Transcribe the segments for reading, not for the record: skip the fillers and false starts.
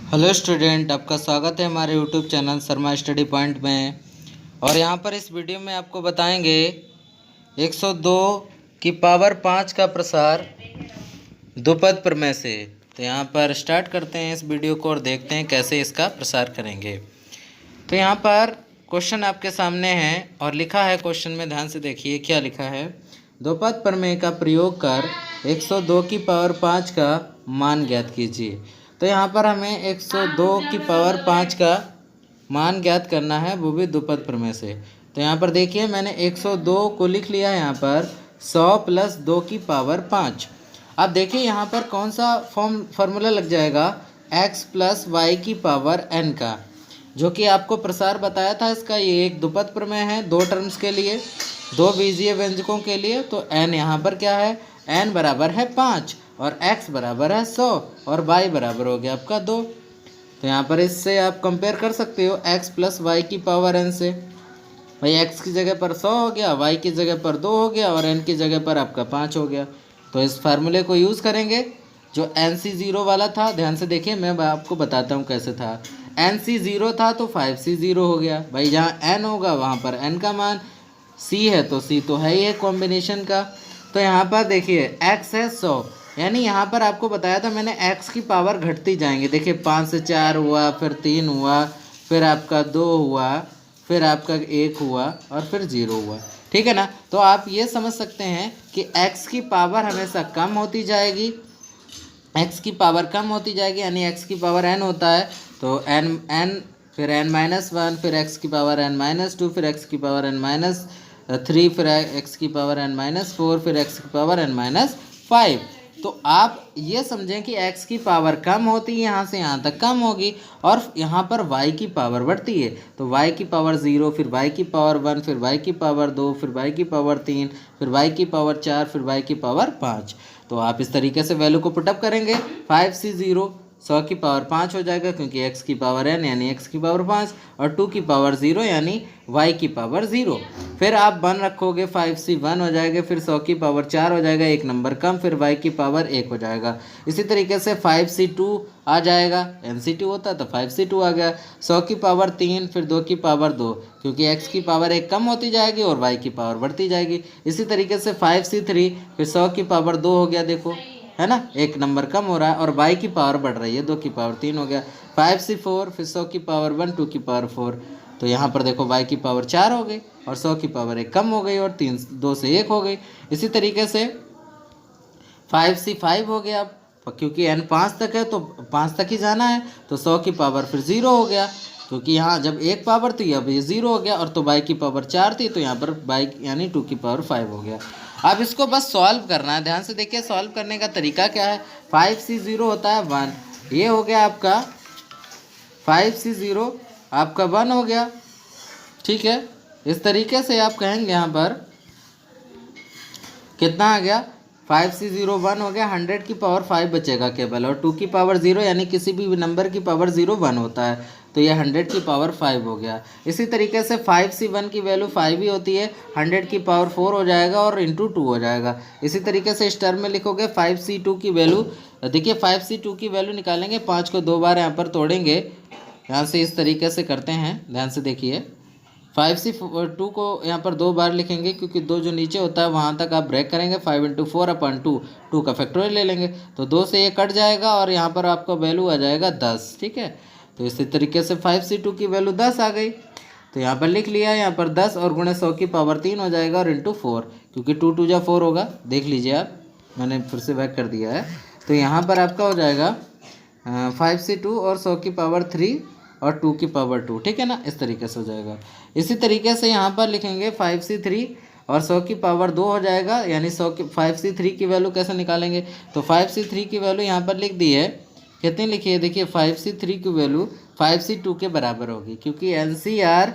Hello student, आपका स्वागत है हमारे YouTube channel Sharma study point में। और यहाँ पर इस वीडियो में आपको बताएंगे 102 की पावर 5 का प्रसार द्विपद प्रमेय से। तो यहाँ पर स्टार्ट करते हैं इस वीडियो को और देखते हैं कैसे इसका प्रसार करेंगे। तो यहाँ पर क्वेश्चन आपके सामने है और लिखा है, क्वेश्चन में ध्यान से देखिए क्या लिखा है। द्विपद प्रमेय का प्रयोग कर 102 की पावर 5 का मान ज्ञात कीजिए। तो यहाँ पर हमें 102 की पावर 5 का मान ज्ञात करना है, वो भी द्विपद प्रमेय से। तो यहाँ पर देखिए मैंने 102 को लिख लिया है यहाँ पर 100 प्लस 2 की पावर 5। अब देखिए यहाँ पर कौन सा फार्मूला लग जाएगा, x प्लस वाई की पावर n का, जो कि आपको प्रसार बताया था इसका। ये एक द्विपद प्रमेय है, दो टर्म्स के लिए, दो बीजीय व्यंजकों के लिए। तो n यहाँ पर क्या है, n बराबर है 5 और x बराबर है 100 और y बराबर हो गया आपका 2। तो यहाँ पर इससे आप कंपेयर कर सकते हो x प्लस वाई की पावर n से। भाई x की जगह पर 100 हो गया, y की जगह पर 2 हो गया और n की जगह पर आपका 5 हो गया। तो इस फार्मूले को यूज़ करेंगे जो NC0 वाला था। ध्यान से देखिए, मैं आपको बताता हूँ कैसे था। NC0 था तो 5C0 हो गया। भाई जहाँ n होगा वहाँ पर n का मान, C है तो C तो है ही है कॉम्बिनेशन का। तो यहाँ पर देखिए x है 100, यानी यहाँ पर आपको बताया था मैंने x की पावर घटती जाएंगे। देखिए 5 से 4 हुआ, फिर 3 हुआ, फिर आपका 2 हुआ, फिर आपका 1 हुआ और फिर 0 हुआ। ठीक है ना। तो आप ये समझ सकते हैं कि x की पावर हमेशा कम होती जाएगी, x की पावर कम होती जाएगी, यानी x की पावर n होता है तो n फिर n-1, फिर x की पावर n-2, फिर x की पावर n-3, फिर x की पावर n-4, फिर x की पावर n-5। तो आप ये समझें कि x की पावर कम होती है, यहाँ से यहाँ तक कम होगी, और यहाँ पर y की पावर बढ़ती है। तो y की पावर 0, फिर y की पावर 1, फिर y की पावर 2, फिर y की पावर 3, फिर y की पावर 4, फिर y की पावर 5। तो आप इस तरीके से वैल्यू को पुटअप करेंगे। 5C0 100 की पावर 5 हो जाएगा, क्योंकि x की पावर n यानी x की पावर 5, और 2 की पावर 0 यानी y की पावर 0। फिर आप 1 रखोगे, 5C1 हो जाएगा, फिर 100 की पावर 4 हो जाएगा, एक नंबर कम, फिर y की पावर 1 हो जाएगा। इसी तरीके से 5C2 आ जाएगा, NC2 होता तो 5C2 आ गया। 100 की पावर 3, फिर 2 की पावर 2, क्योंकि x की पावर 1 कम होती जाएगी और y की पावर बढ़ती जाएगी। इसी तरीके से 5C3, फिर 100 की पावर 2 हो गया, देखो है ना, एक नंबर कम हो रहा है, और y की पावर बढ़ रही है, 2 की पावर 3 हो गया। 5C4, फिर 100 की पावर 1, 2 की पावर 4। तो यहाँ पर देखो y की पावर 4 हो गई और 100 की पावर 1 कम हो गई और 2 से 1 हो गई। इसी तरीके से 5C5 हो गया, अब क्योंकि n 5 तक है तो 5 तक ही जाना है, तो 100 की पावर फिर 0 हो गया, क्योंकि यहाँ जब 1 पावर थी अब ये 0 हो गया, और तो y की पावर 4 थी तो यहाँ पर y यानी 2 की पावर 5 हो गया। अब इसको बस सॉल्व करना है। ध्यान से देखिए सॉल्व करने का तरीका क्या है। 5C0 होता है 1, ये हो गया आपका 5C0 आपका 1 हो गया। ठीक है, इस तरीके से आप कहेंगे यहाँ पर कितना आ गया, 5C0 1 हो गया, 100 की पावर 5 बचेगा केवल, और 2 की पावर 0 यानी किसी भी नंबर की पावर 0 1 होता है, तो ये 100 की पावर 5 हो गया। इसी तरीके से 5C1 की वैल्यू 5 ही होती है, 100 की पावर 4 हो जाएगा और इंटू 2 हो जाएगा। इसी तरीके से इस टर्म में लिखोगे 5C2 की वैल्यू, देखिए 5C2 की वैल्यू निकालेंगे, 5 को 2 बार यहाँ पर तोड़ेंगे, यहाँ से इस तरीके से करते हैं। ध्यान से देखिए 5C2 को यहाँ पर 2 बार लिखेंगे, क्योंकि 2 जो नीचे होता है वहाँ तक आप ब्रेक करेंगे। 5 × 4/2, 2 का फैक्टोरियल ले लेंगे, तो 2 से ये कट जाएगा और यहाँ पर आपका वैल्यू आ जाएगा 10। ठीक है, तो इसी तरीके से 5C2 की वैल्यू 10 आ गई, तो यहाँ पर लिख लिया, यहाँ पर 10 और गुणे 100 की पावर 3 हो जाएगा, और इंटू 4, क्योंकि 2 2 जा 4 होगा। देख लीजिए आप, मैंने फिर से बैक कर दिया है। तो यहाँ पर आपका हो जाएगा 5C2 और 100 की पावर 3 और 2 की पावर 2। ठीक है ना, इस तरीके से हो जाएगा। इसी तरीके से यहाँ पर लिखेंगे 5C3 और 100 की पावर 2 हो जाएगा, यानी 5C3 की वैल्यू कैसे निकालेंगे, तो 5C3 की वैल्यू यहाँ पर लिख दी है, कितनी लिखी है, देखिए 5C3 की वैल्यू 5C2 के बराबर होगी, क्योंकि NCR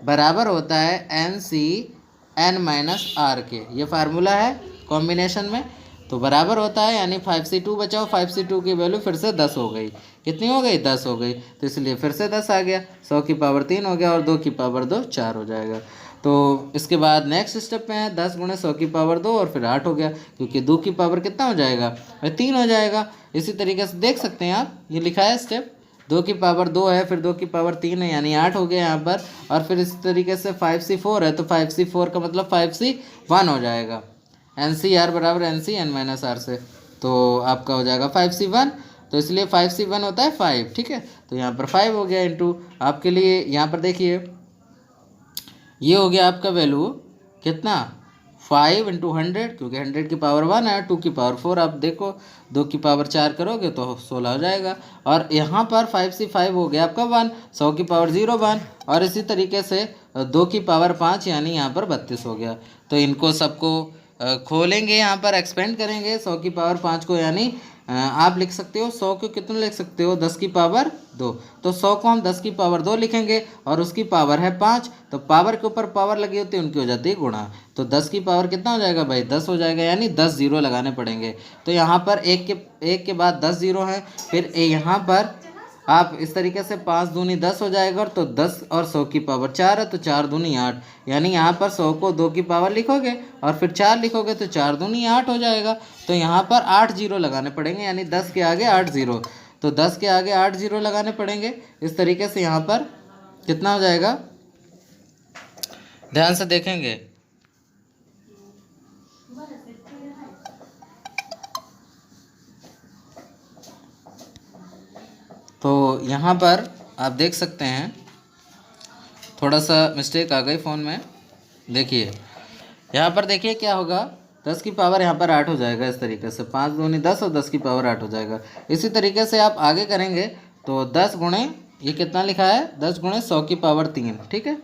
बराबर होता है NC(n-r) के, ये फार्मूला है कॉम्बिनेशन में, तो बराबर होता है, यानी 5C2 बचाओ, 5C2 की वैल्यू फिर से 10 हो गई। कितनी हो गई, 10 हो गई, तो इसलिए फिर से 10 आ गया। 100 की पावर 3 हो गया और 2 की पावर 2 4 हो जाएगा। तो इसके बाद नेक्स्ट स्टेप में है 10 × 100 की पावर 2 और फिर 8 हो गया, क्योंकि 2 की पावर कितना हो जाएगा, 3 हो जाएगा। इसी तरीके से देख सकते हैं आप, ये लिखा है स्टेप। 2 की पावर 2 है, फिर 2 की पावर 3 है, यानी 8 हो गया यहाँ पर। और फिर इस तरीके से 5C4 है, तो 5C4 का मतलब 5C1 हो जाएगा। NCR बराबर NC(n-r) से, तो आपका हो जाएगा 5C1। तो इसलिए 5C1 होता है 5, ठीक है। तो यहाँ पर 5 हो गया इंटू आपके लिए, यहाँ पर देखिए ये हो गया आपका वैल्यू कितना, 5 × 100, क्योंकि 100 की पावर 1 है, 2 की पावर 4 आप देखो, 2 की पावर 4 करोगे तो 16 हो जाएगा। और यहाँ पर 5C5 हो गया आपका 1, 100 की पावर 0 1, और इसी तरीके से 2 की पावर 5 यानी यहाँ पर 32 हो गया। तो इनको सबको खोलेंगे, यहाँ पर एक्सपेंड करेंगे 100 की पावर 5 को, यानी आप लिख सकते हो 100 को कितना लिख सकते हो, 10 की पावर 2। तो 100 को हम 10 की पावर 2 लिखेंगे और उसकी पावर है 5, तो पावर के ऊपर पावर लगी होती है उनकी हो जाती है गुणा। तो 10 की पावर कितना हो जाएगा भाई, 10 हो जाएगा, यानी 10 जीरो लगाने पड़ेंगे। तो यहाँ पर एक के बाद 10 जीरो हैं। फिर यहाँ पर आप इस तरीके से 5 दूनी 10 हो जाएगा, तो 10 और 100 की पावर 4 है, तो 4 दूनी 8, यानी यहाँ पर 100 को 2 की पावर लिखोगे और फिर 4 लिखोगे तो 4 दूनी 8 हो जाएगा। तो यहाँ पर 8 जीरो लगाने पड़ेंगे, यानी 10 के आगे 8 जीरो, तो 10 के आगे 8 जीरो लगाने पड़ेंगे। इस तरीके से यहाँ पर कितना हो जाएगा, ध्यान से देखेंगे। तो यहाँ पर आप देख सकते हैं थोड़ा सा मिस्टेक आ गई फ़ोन में। देखिए यहाँ पर देखिए क्या होगा, 10 की पावर यहाँ पर 8 हो जाएगा, इस तरीके से 5 दूनी 10 और 10 की पावर 8 हो जाएगा। इसी तरीके से आप आगे करेंगे तो 10 गुणे ये कितना लिखा है, 10 गुणे 100 की पावर 3, ठीक है।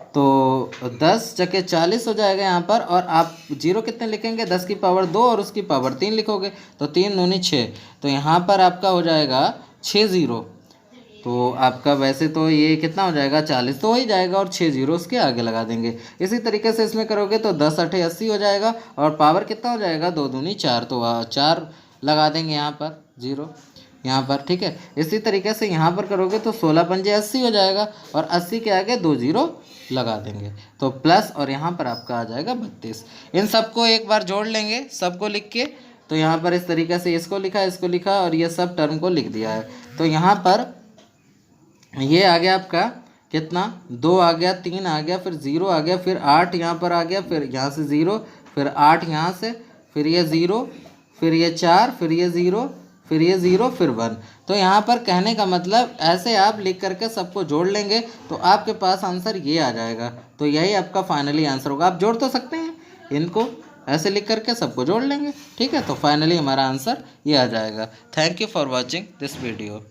तो 10 चके 40 हो जाएगा यहाँ पर, और आप जीरो कितने लिखेंगे, 10 की पावर 2 और उसकी पावर 3 लिखोगे, तो 3 दूनी 6, तो यहाँ पर आपका हो जाएगा 6 जीरो। तो आपका वैसे तो ये कितना हो जाएगा, 40 तो हो ही जाएगा, और 6 जीरो उसके आगे लगा देंगे। इसी तरीके से इसमें करोगे तो 10 8 80 हो जाएगा, और पावर कितना हो जाएगा, 2 दूनी 4, तो 4 लगा देंगे यहाँ पर जीरो यहाँ पर, ठीक है। इसी तरीके से यहाँ पर करोगे तो 16 पंजे 80 हो जाएगा, और 80 के आगे 2 जीरो लगा देंगे, तो प्लस, और यहाँ पर आपका आ जाएगा 32। इन सबको एक बार जोड़ लेंगे सबको लिख के। तो यहाँ पर इस तरीके से इसको लिखा और ये सब टर्म को लिख दिया है। तो यहाँ पर ये आ गया आपका कितना, 2 आ गया, 3 आ गया, फिर 0 आ गया, फिर 8 यहाँ पर आ गया, फिर यहाँ से 0, फिर 8 यहाँ से, फिर ये 0, फिर ये 4, फिर ये 0, फिर ये 0, फिर 1। तो यहाँ पर कहने का मतलब ऐसे आप लिख करके सबको जोड़ लेंगे तो आपके पास आंसर ये आ जाएगा। तो यही आपका फाइनली आंसर होगा। आप जोड़ तो सकते हैं, इनको ऐसे लिख करके सबको जोड़ लेंगे, ठीक है। तो फाइनली हमारा आंसर ये आ जाएगा। Thank you for watching this video.